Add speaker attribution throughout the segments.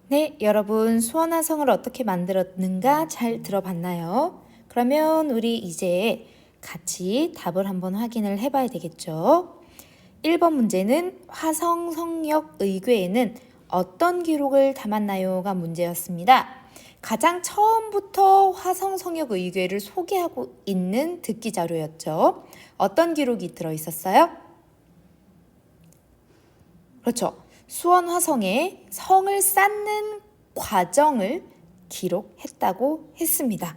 Speaker 1: 네, 여러분 수원화성을 어떻게 만들었는가 잘 들어봤나요? 그러면 우리 이제 같이 답을 한번 확인을 해봐야 되겠죠? 1번 문제는 화성 성역 의궤에는 어떤 기록을 담았나요?가 문제였습니다. 가장 처음부터 화성 성역 의궤를 소개하고 있는 듣기 자료였죠. 어떤 기록이 들어있었어요? 그렇죠. 수원 화성에 성을 쌓는 과정을 기록했다고 했습니다.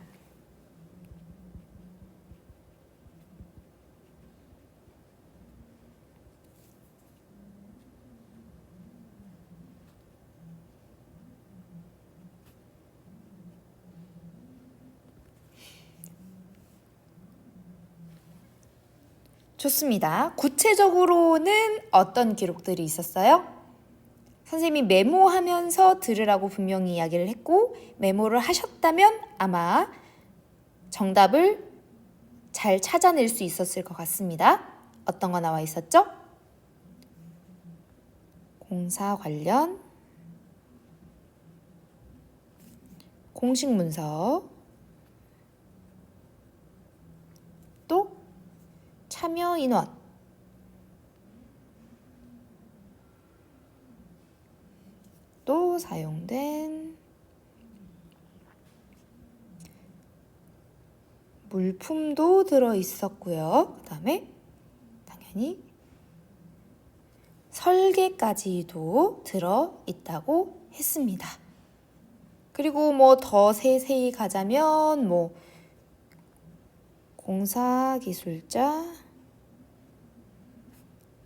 Speaker 1: 좋습니다. 구체적으로는 어떤 기록들이 있었어요? 선생님이 메모하면서 들으라고 분명히 이야기를 했고, 메모를 하셨다면 아마 정답을 잘 찾아낼 수 있었을 것 같습니다. 어떤 거 나와 있었죠? 공사 관련, 공식 문서, 또 참여 인원, 또 사용된 물품도 들어있었고요. 그 다음에 당연히 설계까지도 들어있다고 했습니다. 그리고 뭐 더 세세히 가자면 뭐 공사기술자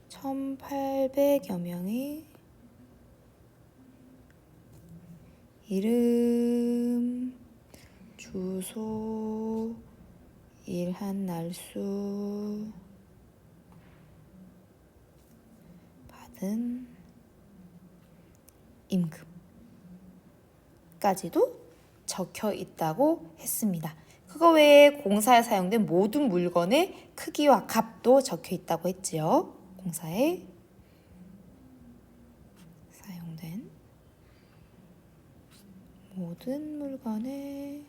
Speaker 1: 1800여 명의 이름, 주소, 일한 날수, 받은 임금까지도 적혀 있다고 했습니다. 그거 외에 공사에 사용된 모든 물건의 크기와 값도 적혀 있다고 했지요. 공사에 사용된 모든 물건의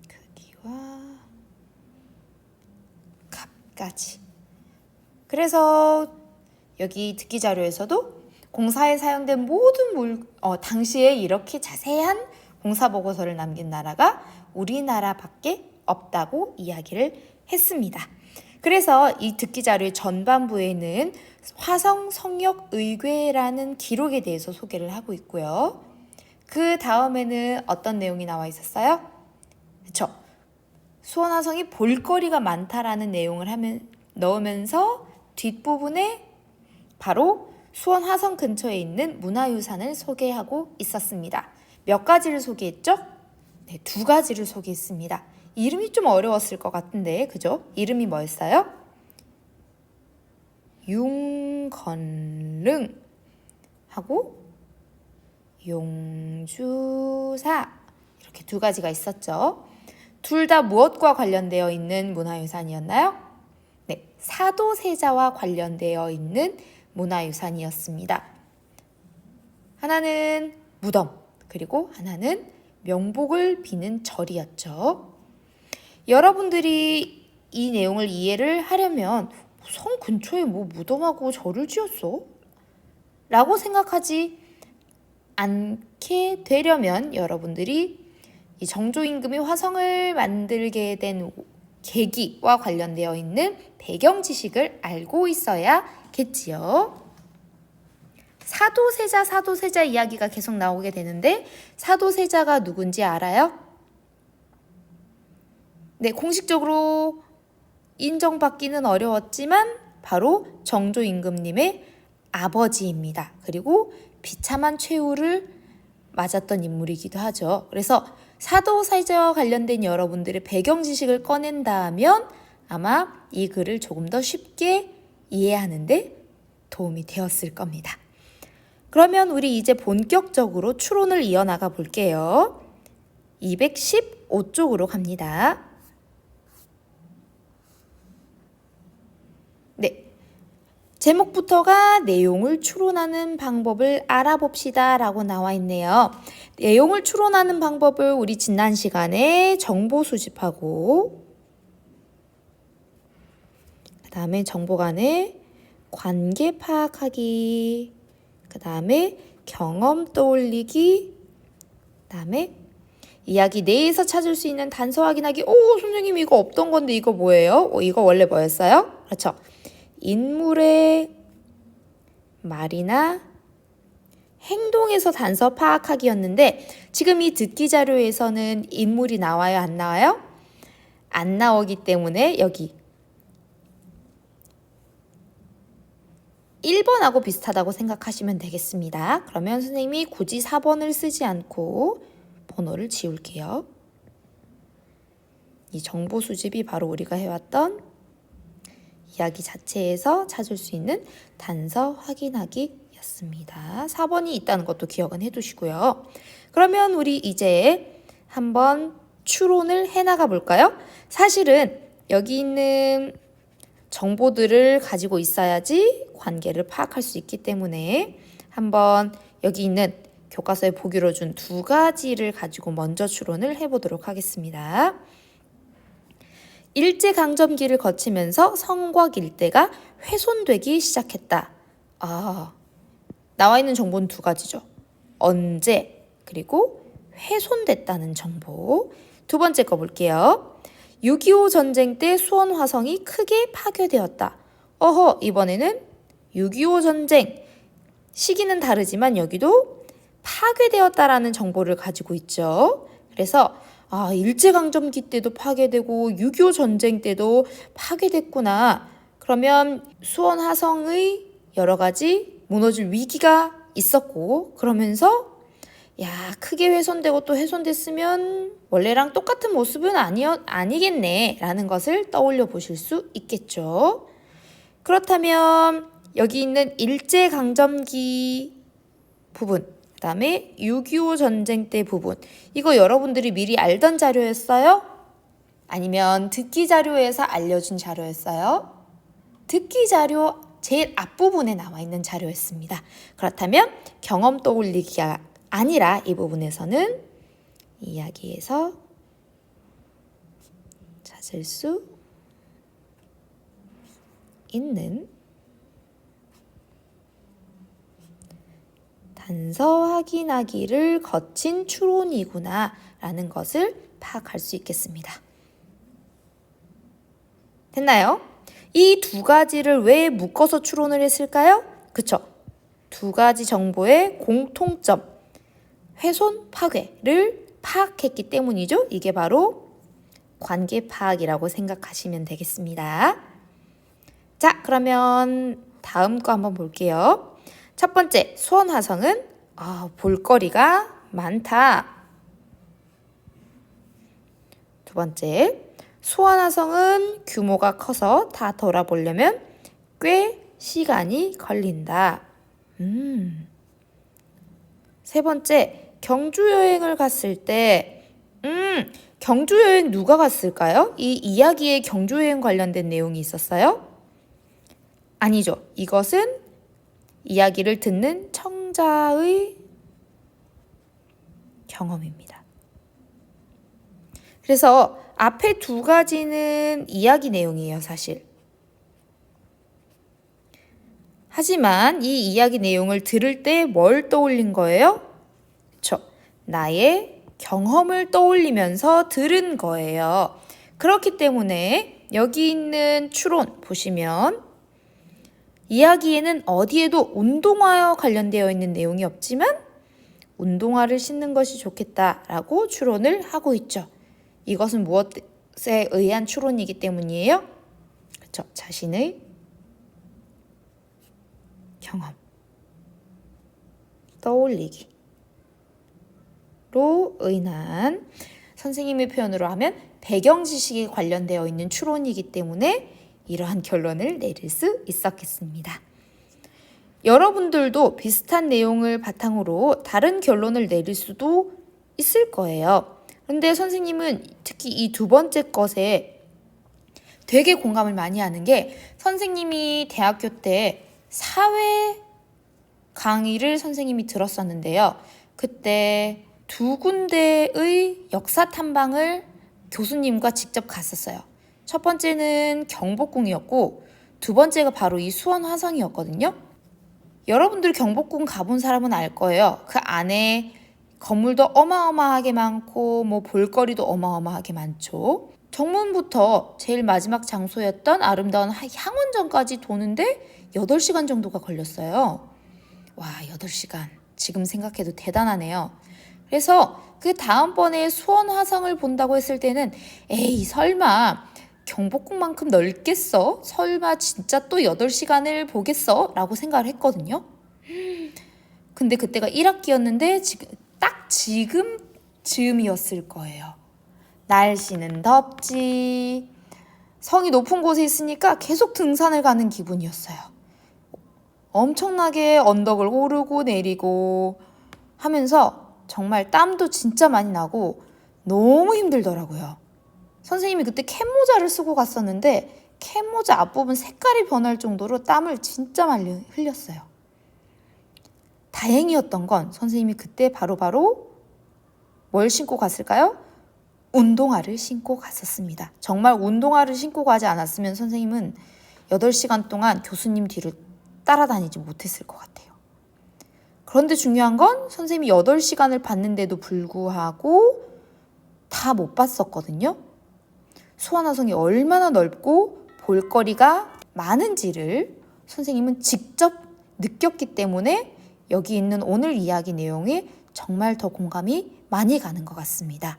Speaker 1: 크기와 값까지. 그래서 여기 듣기 자료에서도 공사에 사용된 모든 당시에 이렇게 자세한 공사 보고서를 남긴 나라가 우리나라밖에 없다고 이야기를 했습니다. 그래서 이 듣기 자료의 전반부에는 화성 성역 의궤라는 기록에 대해서 소개를 하고 있고요. 그 다음에는 어떤 내용이 나와 있었어요? 그렇죠. 수원 화성이 볼거리가 많다라는 내용을 넣으면서 뒷부분에 바로 수원 화성 근처에 있는 문화유산을 소개하고 있었습니다. 몇 가지를 소개했죠? 네, 2가지를 소개했습니다. 이름이 좀 어려웠을 것 같은데, 그죠? 이름이 뭐였어요? 융건릉 하고 용주사, 이렇게 2가지가 있었죠. 둘 다 무엇과 관련되어 있는 문화유산이었나요? 네, 사도세자와 관련되어 있는 문화유산이었습니다. 하나는 무덤, 그리고 하나는 명복을 비는 절이었죠. 여러분들이 이 내용을 이해를 하려면 성 근처에 뭐 무덤하고 절을 지었어? 라고 생각하지 않게 되려면 여러분들이 이 정조 임금이 화성을 만들게 된 계기와 관련되어 있는 배경 지식을 알고 있어야겠지요. 사도세자 이야기가 계속 나오게 되는데 사도세자가 누군지 알아요? 네, 공식적으로 인정받기는 어려웠지만 바로 정조 임금님의 아버지입니다. 그리고 비참한 최후를 맞았던 인물이기도 하죠. 그래서 사도세자와 관련된 여러분들의 배경 지식을 꺼낸다면 아마 이 글을 조금 더 쉽게 이해하는데 도움이 되었을 겁니다. 그러면 우리 이제 본격적으로 추론을 이어나가 볼게요. 215쪽으로 갑니다. 네, 제목부터가 내용을 추론하는 방법을 알아봅시다 라고 나와 있네요. 내용을 추론하는 방법을 우리 지난 시간에 정보 수집하고 그 다음에 정보 간의 관계 파악하기, 그 다음에 경험 떠올리기, 그 다음에 이야기 내에서 찾을 수 있는 단서 확인하기. 선생님 이거 없던 건데 이거 뭐예요? 이거 원래 뭐였어요? 그렇죠. 인물의 말이나 행동에서 단서 파악하기였는데 지금 이 듣기 자료에서는 인물이 나와요? 안 나와요? 안 나오기 때문에 여기 1번하고 비슷하다고 생각하시면 되겠습니다. 그러면 선생님이 굳이 4번을 쓰지 않고 번호를 지울게요. 이 정보 수집이 바로 우리가 해왔던 이야기 자체에서 찾을 수 있는 단서 확인하기였습니다. 4번이 있다는 것도 기억은 해두시고요. 그러면 우리 이제 한번 추론을 해나가 볼까요? 사실은 여기 있는 정보들을 가지고 있어야지 관계를 파악할 수 있기 때문에 한번 여기 있는 교과서에 보기로 준 2가지를 가지고 먼저 추론을 해보도록 하겠습니다. 일제강점기를 거치면서 성곽 일대가 훼손되기 시작했다. 나와 있는 정보는 2가지죠. 언제, 그리고 훼손됐다는 정보. 2번째 거 볼게요. 6.25 전쟁 때 수원 화성이 크게 파괴되었다. 이번에는 6.25 전쟁, 시기는 다르지만 여기도 파괴되었다라는 정보를 가지고 있죠. 그래서 일제강점기 때도 파괴되고 6.25 전쟁 때도 파괴됐구나. 그러면 수원 화성의 여러 가지 무너질 위기가 있었고, 그러면서 크게 훼손되고 또 훼손됐으면 원래랑 똑같은 모습은 아니겠네 라는 것을 떠올려 보실 수 있겠죠. 그렇다면 여기 있는 일제강점기 부분, 그 다음에 6.25 전쟁 때 부분, 이거 여러분들이 미리 알던 자료였어요? 아니면 듣기 자료에서 알려준 자료였어요? 듣기 자료 제일 앞부분에 나와 있는 자료였습니다. 그렇다면 경험 떠올리기가 아니라 이 부분에서는 이야기에서 찾을 수 있는 단서 확인하기를 거친 추론이구나 라는 것을 파악할 수 있겠습니다. 됐나요? 이 2가지를 왜 묶어서 추론을 했을까요? 그쵸? 2가지 정보의 공통점, 훼손, 파괴를 파악했기 때문이죠. 이게 바로 관계 파악이라고 생각하시면 되겠습니다. 자, 그러면 다음 거 한번 볼게요. 첫 번째, 수원 화성은 볼거리가 많다. 2번째, 수원 화성은 규모가 커서 다 돌아보려면 꽤 시간이 걸린다. 3번째, 경주 여행을 갔을 때 경주 여행 누가 갔을까요? 이 이야기에 경주 여행 관련된 내용이 있었어요? 아니죠. 이것은 이야기를 듣는 청자의 경험입니다. 그래서 앞에 2가지는 이야기 내용이에요, 사실. 하지만 이 이야기 내용을 들을 때 뭘 떠올린 거예요? 그렇죠. 나의 경험을 떠올리면서 들은 거예요. 그렇기 때문에 여기 있는 추론 보시면 이야기에는 어디에도 운동화와 관련되어 있는 내용이 없지만 운동화를 신는 것이 좋겠다라고 추론을 하고 있죠. 이것은 무엇에 의한 추론이기 때문이에요? 그렇죠. 자신의 경험, 떠올리기로 인한 선생님의 표현으로 하면 배경 지식에 관련되어 있는 추론이기 때문에 이러한 결론을 내릴 수 있었겠습니다. 여러분들도 비슷한 내용을 바탕으로 다른 결론을 내릴 수도 있을 거예요. 그런데 선생님은 특히 이 2번째 것에 되게 공감을 많이 하는 게 선생님이 대학교 때 사회 강의를 선생님이 들었었는데요. 그때 두 군데의 역사 탐방을 교수님과 직접 갔었어요. 첫 번째는 경복궁이었고 두 번째가 바로 이 수원 화성이었거든요. 여러분들 경복궁 가본 사람은 알 거예요. 그 안에 건물도 어마어마하게 많고 뭐 볼거리도 어마어마하게 많죠. 정문부터 제일 마지막 장소였던 아름다운 향원전까지 도는데 8시간 정도가 걸렸어요. 와, 8시간. 지금 생각해도 대단하네요. 그래서 그 다음번에 수원 화성을 본다고 했을 때는 에이, 설마 경복궁만큼 넓겠어? 설마 진짜 또 8시간을 보겠어? 라고 생각을 했거든요. 근데 그때가 1학기였는데 딱 지금쯤이었을 거예요. 날씨는 덥지. 성이 높은 곳에 있으니까 계속 등산을 가는 기분이었어요. 엄청나게 언덕을 오르고 내리고 하면서 정말 땀도 진짜 많이 나고 너무 힘들더라고요. 선생님이 그때 캡모자를 쓰고 갔었는데 캡모자 앞부분 색깔이 변할 정도로 땀을 진짜 많이 흘렸어요. 다행이었던 건 선생님이 그때 바로바로 뭘 신고 갔을까요? 운동화를 신고 갔었습니다. 정말 운동화를 신고 가지 않았으면 선생님은 8시간 동안 교수님 뒤를 따라다니지 못했을 것 같아요. 그런데 중요한 건 선생님이 8시간을 봤는데도 불구하고 다 못 봤었거든요. 수원화성이 얼마나 넓고 볼거리가 많은지를 선생님은 직접 느꼈기 때문에 여기 있는 오늘 이야기 내용에 정말 더 공감이 많이 가는 것 같습니다.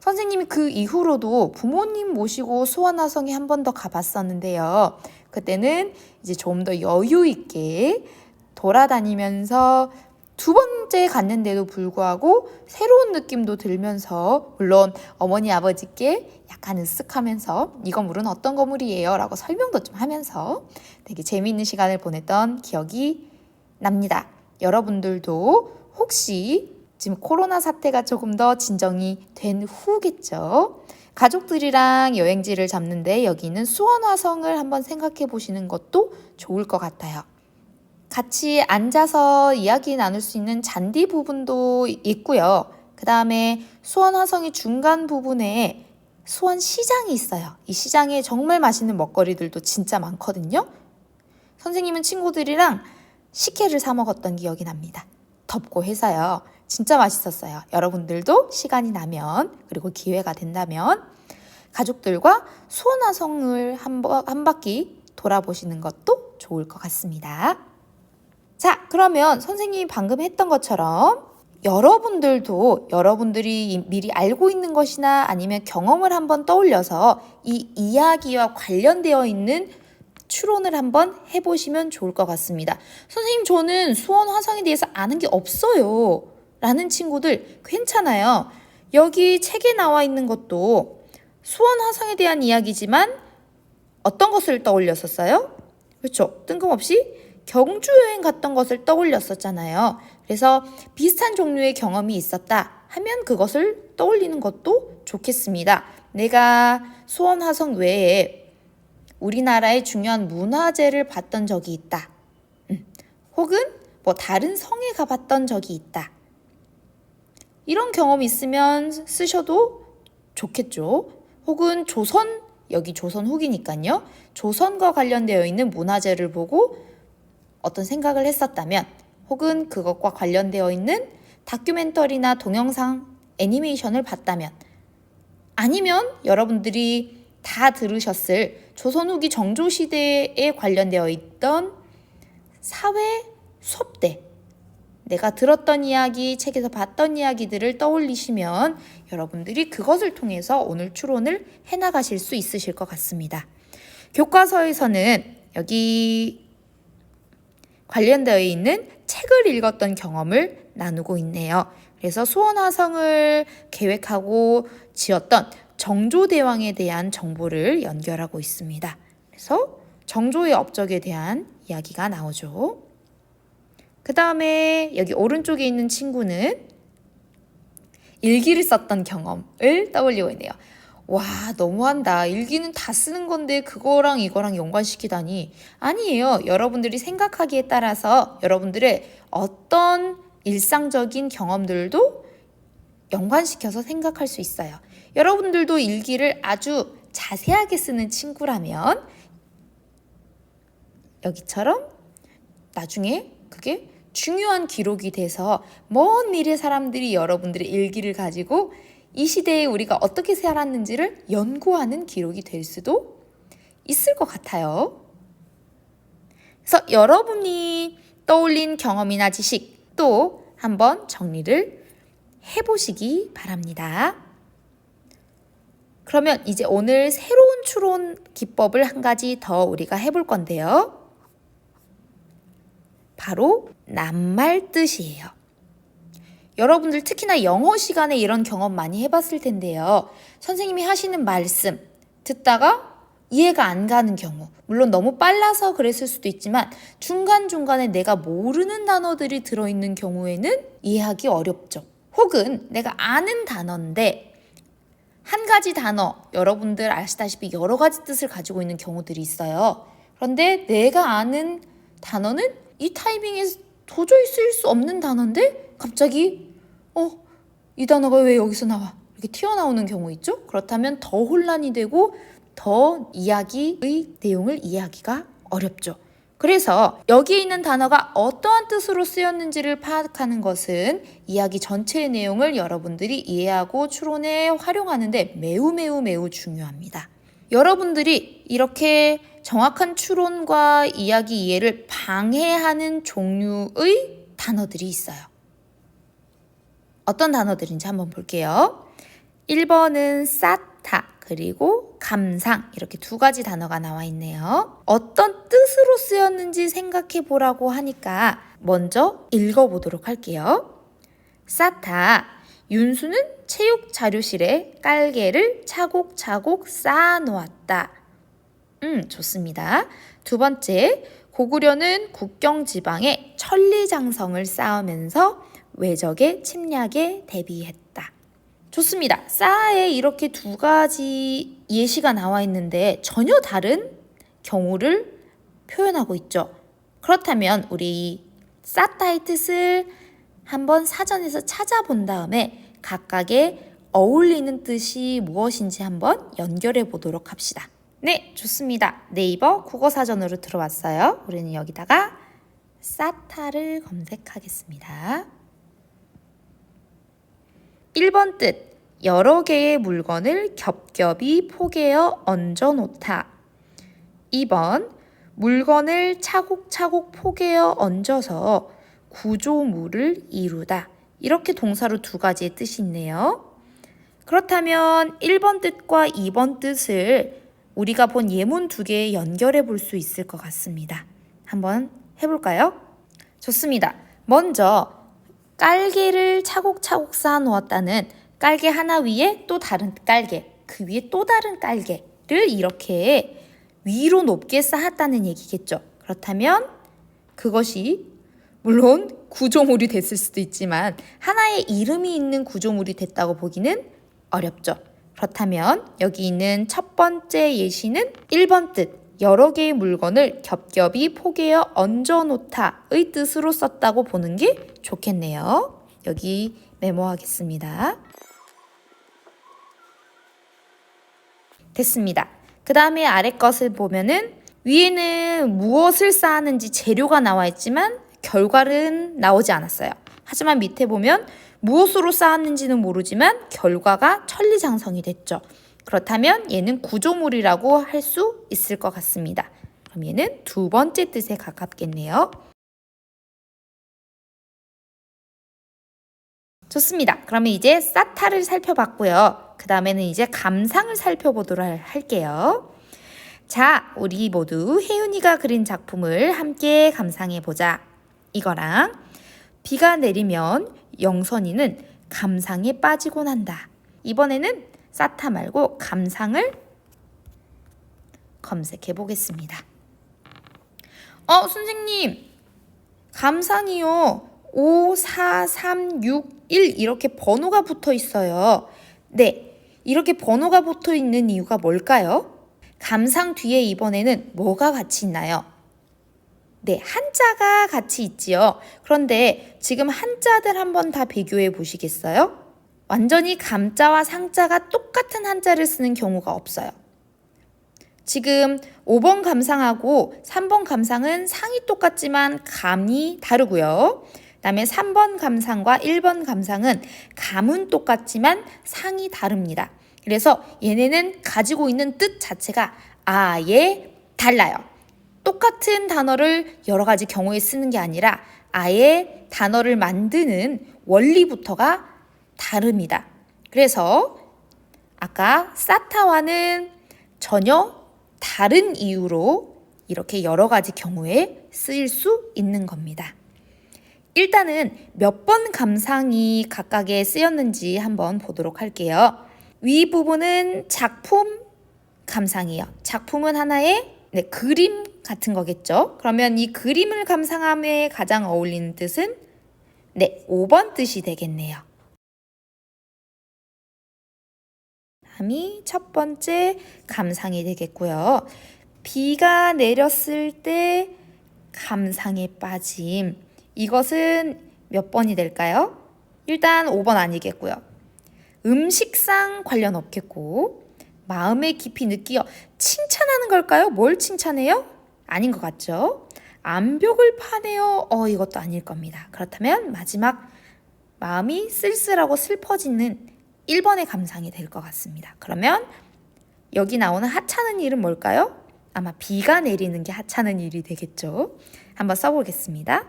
Speaker 1: 선생님이 그 이후로도 부모님 모시고 수원화성에 한 번 더 가봤었는데요. 그때는 이제 좀 더 여유 있게 돌아다니면서 두 번째 갔는데도 불구하고 새로운 느낌도 들면서 물론 어머니 아버지께 약간 으쓱하면서 이 건물은 어떤 건물이에요? 라고 설명도 좀 하면서 되게 재미있는 시간을 보냈던 기억이 납니다. 여러분들도 혹시 지금 코로나 사태가 조금 더 진정이 된 후겠죠. 가족들이랑 여행지를 잡는데 여기 있는 수원화성을 한번 생각해 보시는 것도 좋을 것 같아요. 같이 앉아서 이야기 나눌 수 있는 잔디 부분도 있고요. 그 다음에 수원화성의 중간 부분에 수원시장이 있어요. 이 시장에 정말 맛있는 먹거리들도 진짜 많거든요. 선생님은 친구들이랑 식혜를 사 먹었던 기억이 납니다. 덥고 해서요. 진짜 맛있었어요. 여러분들도 시간이 나면 그리고 기회가 된다면 가족들과 수원화성을 한 바퀴 돌아보시는 것도 좋을 것 같습니다. 자, 그러면 선생님이 방금 했던 것처럼 여러분들도 여러분들이 미리 알고 있는 것이나 아니면 경험을 한번 떠올려서 이 이야기와 관련되어 있는 추론을 한번 해보시면 좋을 것 같습니다. 선생님, 저는 수원 화성에 대해서 아는 게 없어요 라는 친구들 괜찮아요. 여기 책에 나와 있는 것도 수원 화성에 대한 이야기지만 어떤 것을 떠올렸었어요? 그렇죠? 뜬금없이 경주 여행 갔던 것을 떠올렸었잖아요. 그래서 비슷한 종류의 경험이 있었다 하면 그것을 떠올리는 것도 좋겠습니다. 내가 수원 화성 외에 우리나라의 중요한 문화재를 봤던 적이 있다. 혹은 뭐 다른 성에 가봤던 적이 있다. 이런 경험이 있으면 쓰셔도 좋겠죠. 혹은 여기 조선 후기니까요. 조선과 관련되어 있는 문화재를 보고 어떤 생각을 했었다면 혹은 그것과 관련되어 있는 다큐멘터리나 동영상 애니메이션을 봤다면 아니면 여러분들이 다 들으셨을 조선 후기 정조시대에 관련되어 있던 사회 수업 때 내가 들었던 이야기, 책에서 봤던 이야기들을 떠올리시면 여러분들이 그것을 통해서 오늘 추론을 해나가실 수 있으실 것 같습니다. 교과서에서는 여기 관련되어 있는 책을 읽었던 경험을 나누고 있네요. 그래서 수원화성을 계획하고 지었던 정조대왕에 대한 정보를 연결하고 있습니다. 그래서 정조의 업적에 대한 이야기가 나오죠. 그 다음에 여기 오른쪽에 있는 친구는 일기를 썼던 경험을 떠올리고 있네요. 와, 너무한다. 일기는 다 쓰는 건데 그거랑 이거랑 연관시키다니. 아니에요. 여러분들이 생각하기에 따라서 여러분들의 어떤 일상적인 경험들도 연관시켜서 생각할 수 있어요. 여러분들도 일기를 아주 자세하게 쓰는 친구라면 여기처럼 나중에 그게 중요한 기록이 돼서 먼 미래 사람들이 여러분들의 일기를 가지고 이 시대에 우리가 어떻게 살았는지를 연구하는 기록이 될 수도 있을 것 같아요. 그래서 여러분이 떠올린 경험이나 지식 또 한번 정리를 해보시기 바랍니다. 그러면 이제 오늘 새로운 추론 기법을 한 가지 더 우리가 해볼 건데요. 바로 낱말 뜻이에요. 여러분들 특히나 영어 시간에 이런 경험 많이 해봤을 텐데요. 선생님이 하시는 말씀 듣다가 이해가 안 가는 경우, 물론 너무 빨라서 그랬을 수도 있지만 중간중간에 내가 모르는 단어들이 들어있는 경우에는 이해하기 어렵죠. 혹은 내가 아는 단어인데 한 가지 단어, 여러분들 아시다시피 여러 가지 뜻을 가지고 있는 경우들이 있어요. 그런데 내가 아는 단어는 이 타이밍에 도저히 쓸 수 없는 단어인데 갑자기 이 단어가 왜 여기서 나와? 이렇게 튀어나오는 경우 있죠? 그렇다면 더 혼란이 되고 더 이야기의 내용을 이해하기가 어렵죠. 그래서 여기에 있는 단어가 어떠한 뜻으로 쓰였는지를 파악하는 것은 이야기 전체의 내용을 여러분들이 이해하고 추론에 활용하는데 매우 중요합니다. 여러분들이 이렇게 정확한 추론과 이야기 이해를 방해하는 종류의 단어들이 있어요. 어떤 단어들인지 한번 볼게요. 1번은 사타 그리고 감상 이렇게 두 가지 단어가 나와 있네요. 어떤 뜻으로 쓰였는지 생각해 보라고 하니까 먼저 읽어보도록 할게요. 사타, 윤수는 체육 자료실에 깔개를 차곡차곡 쌓아놓았다. 좋습니다. 두 번째, 고구려는 국경지방에 천리장성을 쌓으면서 외적의 침략에 대비했다. 좋습니다. 싸에 이렇게 두 가지 예시가 나와 있는데 전혀 다른 경우를 표현하고 있죠. 그렇다면 우리 싸타의 뜻을 한번 사전에서 찾아본 다음에 각각의 어울리는 뜻이 무엇인지 한번 연결해 보도록 합시다. 네, 좋습니다. 네이버 국어사전으로 들어왔어요. 우리는 여기다가 싸타를 검색하겠습니다. 1번 뜻, 여러 개의 물건을 겹겹이 포개어 얹어 놓다. 2번, 물건을 차곡차곡 포개어 얹어서 구조물을 이루다. 이렇게 동사로 두 가지의 뜻이 있네요. 그렇다면 1번 뜻과 2번 뜻을 우리가 본 예문 두 개에 연결해 볼 수 있을 것 같습니다. 한번 해볼까요? 좋습니다. 먼저 깔개를 차곡차곡 쌓아 놓았다는 깔개 하나 위에 또 다른 깔개, 그 위에 또 다른 깔개를 이렇게 위로 높게 쌓았다는 얘기겠죠. 그렇다면 그것이 물론 구조물이 됐을 수도 있지만 하나의 이름이 있는 구조물이 됐다고 보기는 어렵죠. 그렇다면 여기 있는 첫 번째 예시는 1번 뜻, 여러 개의 물건을 겹겹이 포개어 얹어 놓다의 뜻으로 썼다고 보는 게 좋겠네요. 여기 메모하겠습니다. 됐습니다. 그 다음에 아래 것을 보면은 위에는 무엇을 쌓았는지 재료가 나와 있지만 결과는 나오지 않았어요. 하지만 밑에 보면 무엇으로 쌓았는지는 모르지만 결과가 천리장성이 됐죠. 그렇다면 얘는 구조물이라고 할 수 있을 것 같습니다. 그럼 얘는 두 번째 뜻에 가깝겠네요. 좋습니다. 그러면 이제 사타를 살펴봤고요. 그 다음에는 이제 감상을 살펴보도록 할게요. 자, 우리 모두 혜윤이가 그린 작품을 함께 감상해보자. 이거랑 비가 내리면 영선이는 감상에 빠지곤 한다. 이번에는 사타 말고 감상을 검색해 보겠습니다. 선생님, 감상이요. 5, 4, 3, 6, 1 이렇게 번호가 붙어 있어요. 네, 이렇게 번호가 붙어 있는 이유가 뭘까요? 감상 뒤에 이번에는 뭐가 같이 있나요? 네, 한자가 같이 있지요. 그런데 지금 한자들 한번 다 비교해 보시겠어요? 완전히 감자와 상자가 똑같은 한자를 쓰는 경우가 없어요. 지금 5번 감상하고 3번 감상은 상이 똑같지만 감이 다르고요. 그다음에 3번 감상과 1번 감상은 감은 똑같지만 상이 다릅니다. 그래서 얘네는 가지고 있는 뜻 자체가 아예 달라요. 똑같은 단어를 여러 가지 경우에 쓰는 게 아니라 아예 단어를 만드는 원리부터가 다릅니다. 그래서 아까 사타와는 전혀 다른 이유로 이렇게 여러 가지 경우에 쓰일 수 있는 겁니다. 일단은 몇 번 감상이 각각에 쓰였는지 한번 보도록 할게요. 위 부분은 작품 감상이에요. 작품은 하나의 그림 같은 거겠죠. 그러면 이 그림을 감상함에 가장 어울리는 뜻은 5번 뜻이 되겠네요. 다음이 첫 번째 감상이 되겠고요. 비가 내렸을 때 감상에 빠짐. 이것은 몇 번이 될까요? 일단 5번 아니겠고요. 음식상 관련 없겠고 마음에 깊이 느끼어 칭찬하는 걸까요? 뭘 칭찬해요? 아닌 것 같죠? 암벽을 파네요. 이것도 아닐 겁니다. 그렇다면 마지막 마음이 쓸쓸하고 슬퍼지는 1번의 감상이 될 것 같습니다. 그러면 여기 나오는 하찮은 일은 뭘까요? 아마 비가 내리는 게 하찮은 일이 되겠죠. 한번 써보겠습니다.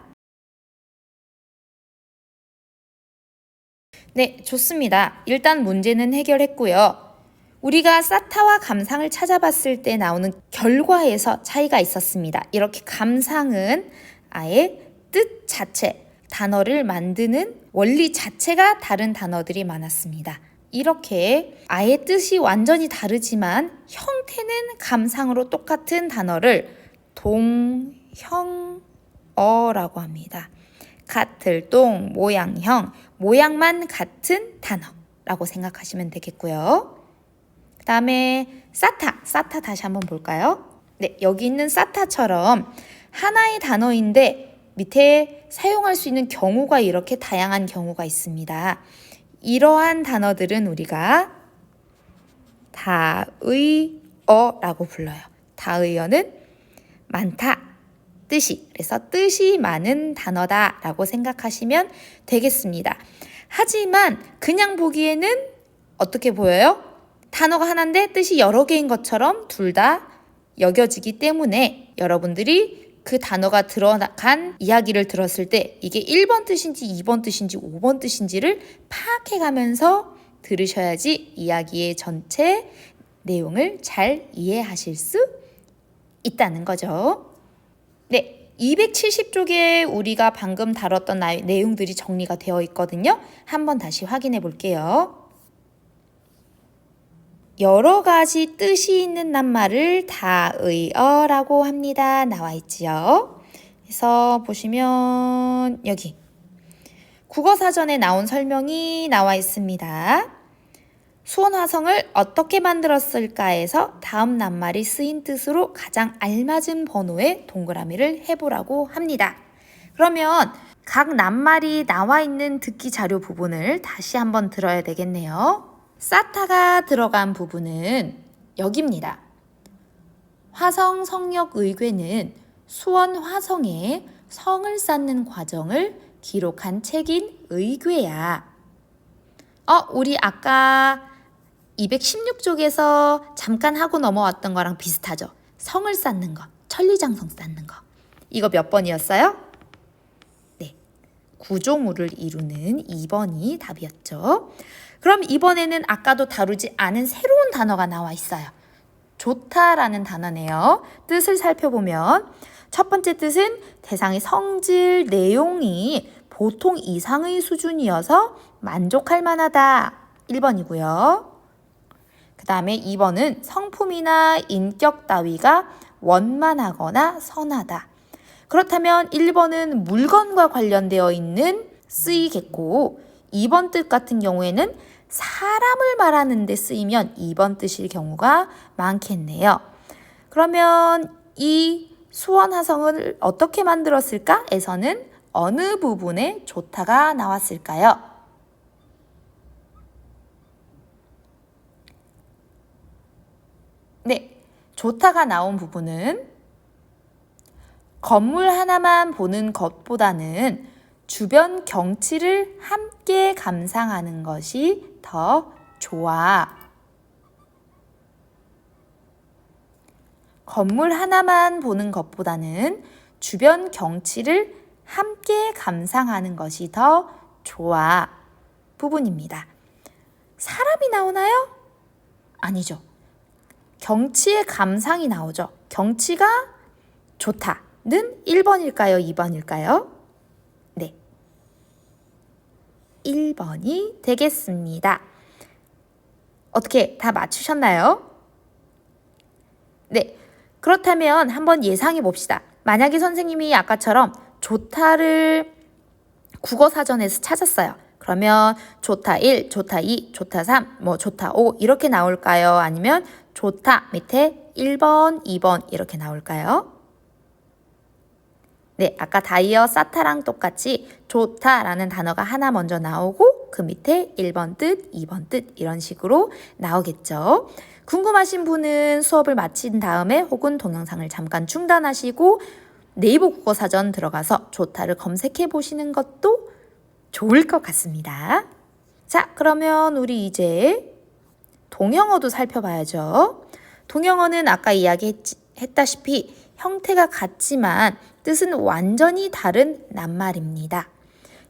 Speaker 1: 네, 좋습니다. 일단 문제는 해결했고요. 우리가 사타와 감상을 찾아봤을 때 나오는 결과에서 차이가 있었습니다. 이렇게 감상은 아예 뜻 자체, 단어를 만드는 원리 자체가 다른 단어들이 많았습니다. 이렇게 아예 뜻이 완전히 다르지만 형태는 감상으로 똑같은 단어를 동형어라고 합니다. 같을 동, 모양형, 모양만 같은 단어라고 생각하시면 되겠고요. 그 다음에 사타 다시 한번 볼까요? 네, 여기 있는 사타처럼 하나의 단어인데 밑에 사용할 수 있는 경우가 이렇게 다양한 경우가 있습니다. 이러한 단어들은 우리가 다의어라고 불러요. 다의어는 많다, 뜻이. 그래서 뜻이 많은 단어다라고 생각하시면 되겠습니다. 하지만 그냥 보기에는 어떻게 보여요? 단어가 하나인데 뜻이 여러 개인 것처럼 둘 다 여겨지기 때문에 여러분들이 그 단어가 들어간 이야기를 들었을 때 이게 1번 뜻인지 2번 뜻인지 5번 뜻인지를 파악해가면서 들으셔야지 이야기의 전체 내용을 잘 이해하실 수 있다는 거죠. 네, 270쪽에 우리가 방금 다뤘던 내용들이 정리가 되어 있거든요. 한번 다시 확인해 볼게요. 여러 가지 뜻이 있는 낱말을 다의어라고 합니다. 나와 있지요. 그래서 보시면 여기 국어사전에 나온 설명이 나와 있습니다. 수원화성을 어떻게 만들었을까에서 다음 낱말이 쓰인 뜻으로 가장 알맞은 번호의 동그라미를 해보라고 합니다. 그러면 각 낱말이 나와 있는 듣기 자료 부분을 다시 한번 들어야 되겠네요. 사타가 들어간 부분은 여기입니다. 화성 성역의궤는 수원 화성에 성을 쌓는 과정을 기록한 책인 의궤야. 우리 아까 216쪽에서 잠깐 하고 넘어왔던 거랑 비슷하죠? 성을 쌓는 거, 천리장성 쌓는 거. 이거 몇 번이었어요? 네, 구조물을 이루는 2번이 답이었죠. 그럼 이번에는 아까도 다루지 않은 새로운 단어가 나와 있어요. 좋다라는 단어네요. 뜻을 살펴보면 첫 번째 뜻은 대상의 성질, 내용이 보통 이상의 수준이어서 만족할 만하다. 1번이고요. 그 다음에 2번은 성품이나 인격 따위가 원만하거나 선하다. 그렇다면 1번은 물건과 관련되어 있는 쓰이겠고 2번 뜻 같은 경우에는 사람을 말하는 데 쓰이면 2번 뜻일 경우가 많겠네요. 그러면 이 수원화성을 어떻게 만들었을까? 에서는 어느 부분에 좋다가 나왔을까요? 네, 좋다가 나온 부분은 건물 하나만 보는 것보다는 주변 경치를 함께 감상하는 것이 더 좋아. 건물 하나만 보는 것보다는 주변 경치를 함께 감상하는 것이 더 좋아. 부분입니다. 사람이 나오나요? 아니죠. 경치의 감상이 나오죠. 경치가 좋다는 1번일까요? 2번일까요? 네. 1번이 되겠습니다. 어떻게 다 맞추셨나요? 네. 그렇다면 한번 예상해 봅시다. 만약에 선생님이 아까처럼 좋다를 국어사전에서 찾았어요. 그러면 좋다 1, 좋다 2, 좋다 3, 좋다 5 이렇게 나올까요? 아니면 좋다 밑에 1번, 2번 이렇게 나올까요? 네, 아까 다이어 사타랑 똑같이 좋다라는 단어가 하나 먼저 나오고 그 밑에 1번 뜻, 2번 뜻 이런 식으로 나오겠죠. 궁금하신 분은 수업을 마친 다음에 혹은 동영상을 잠깐 중단하시고 네이버 국어사전 들어가서 좋다를 검색해 보시는 것도 좋을 것 같습니다. 자, 그러면 우리 이제 동형어도 살펴봐야죠. 동형어는 아까 이야기했다시피 형태가 같지만 뜻은 완전히 다른 낱말입니다.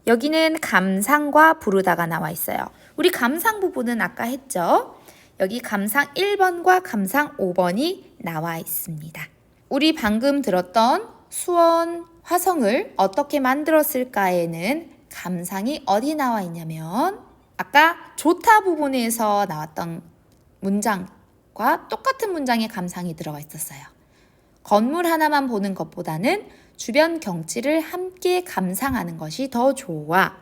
Speaker 1: 여기는 감상과 부르다가 나와 있어요. 우리 감상 부분은 아까 했죠. 여기 감상 1번과 감상 5번이 나와 있습니다. 우리 방금 들었던 수원 화성을 어떻게 만들었을까에는 감상이 어디 나와 있냐면 아까 좋다 부분에서 나왔던 문장과 똑같은 문장의 감상이 들어가 있었어요. 건물 하나만 보는 것보다는 주변 경치를 함께 감상하는 것이 더 좋아.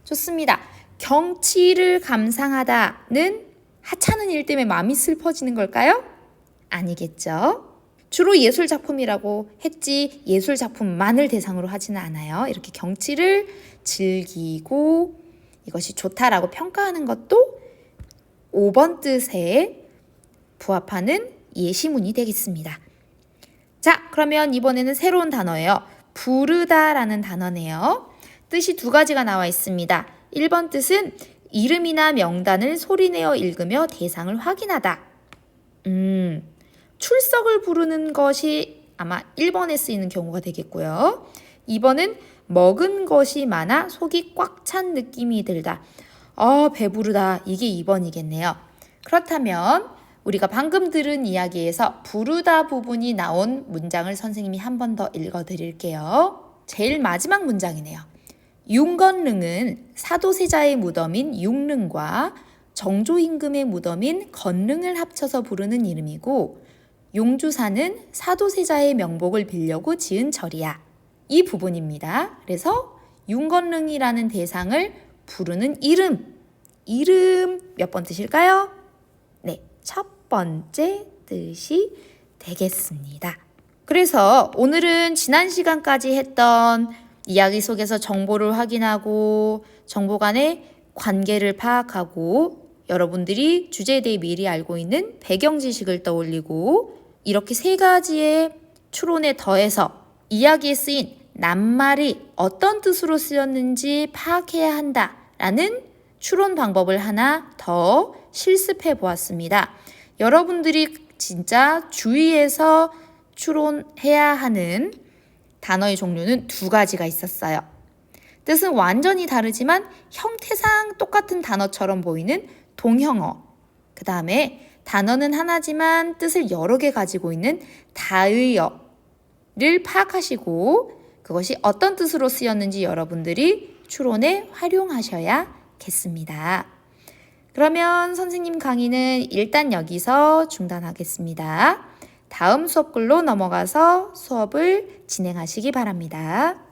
Speaker 1: 좋습니다. 경치를 감상하다는 하찮은 일 때문에 마음이 슬퍼지는 걸까요? 아니겠죠. 주로 예술작품이라고 했지 예술작품만을 대상으로 하지는 않아요. 이렇게 경치를 즐기고 이것이 좋다라고 평가하는 것도 5번 뜻에 부합하는 예시문이 되겠습니다. 자, 그러면 이번에는 새로운 단어예요. 부르다라는 단어네요. 뜻이 두 가지가 나와 있습니다. 1번 뜻은 이름이나 명단을 소리내어 읽으며 대상을 확인하다. 출석을 부르는 것이 아마 1번에 쓰이는 경우가 되겠고요. 2번은 먹은 것이 많아 속이 꽉 찬 느낌이 들다. 배부르다. 이게 2번이겠네요. 그렇다면 우리가 방금 들은 이야기에서 부르다 부분이 나온 문장을 선생님이 한 번 더 읽어드릴게요. 제일 마지막 문장이네요. 융건릉은 사도세자의 무덤인 융릉과 정조임금의 무덤인 건릉을 합쳐서 부르는 이름이고 용주사는 사도세자의 명복을 빌려고 지은 절이야. 이 부분입니다. 그래서 융건릉이라는 대상을 부르는 이름 몇 번 뜻일까요? 네, 첫 번째 뜻이 되겠습니다. 그래서 오늘은 지난 시간까지 했던 이야기 속에서 정보를 확인하고 정보 간의 관계를 파악하고 여러분들이 주제에 대해 미리 알고 있는 배경 지식을 떠올리고 이렇게 세 가지의 추론에 더해서 이야기에 쓰인 낱말이 어떤 뜻으로 쓰였는지 파악해야 한다라는 추론 방법을 하나 더 실습해 보았습니다. 여러분들이 진짜 주의해서 추론해야 하는 단어의 종류는 두 가지가 있었어요. 뜻은 완전히 다르지만 형태상 똑같은 단어처럼 보이는 동형어. 그 다음에 단어는 하나지만 뜻을 여러 개 가지고 있는 다의어를 파악하시고 그것이 어떤 뜻으로 쓰였는지 여러분들이 추론에 활용하셔야겠습니다. 그러면 선생님 강의는 일단 여기서 중단하겠습니다. 다음 수업글로 넘어가서 수업을 진행하시기 바랍니다.